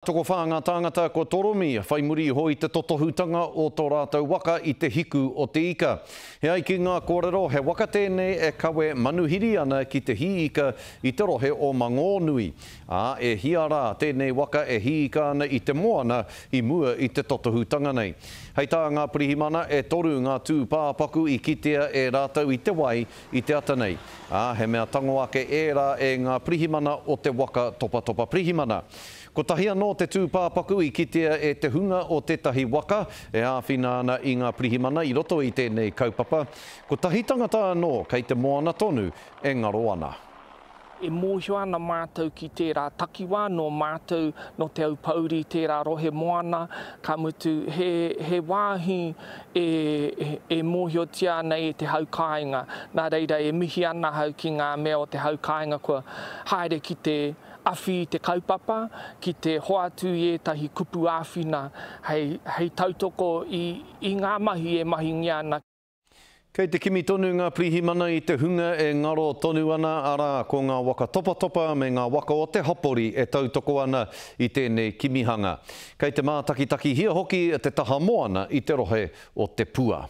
Toko wha ngā tāngata ko Toromi, whai muri hoi te totohutanga o tō rātou waka i te hiku o te ika. He ai ki ngā kōrero, he waka tēnei e kawe manuhiri ana ki te hi ika i te rohe o Mangonui. E hia rā, tēnei waka e hi ika ana i te moana i mua i te totohutanga nei. Hei tā ngā pirihimana e toru ngā tū pāpaku i kitea e rātou i te wai i te ata nei. He mea tango ake e rā e ngā pirihimana o te waka topa pirihimana. Ko tahia no te tū pāpaku i kitea e te hunga o tētahi waka e āwhina ana i ngā pirihimana i roto i tēnei kaupapa. Ko tahi tangata anō kei te moana tonu e ngaro ana. E mōhio ana mātou ki tērā takiwā no mātou no te au pauri tērā rohe moana ka mutu he wāhi e mōhio tia nei te haukainga. Nā reira e mihi ana hau ki ngā mea o te haukainga kua haere ki te awhi te kaupapa, ki te hoatu i etahi kupu āwhina hei tautoko i ngā mahi e mahi ngia ana. Kei te kimi tonu ngā pirihimana i te hunga e ngaro tonu ana ara ko ngā waka topa me ngā waka o te hapori e tautoko ana i tēnei kimihanga. Kei te mātakitaki hia hoki e te taha moana i te rohe o te pua.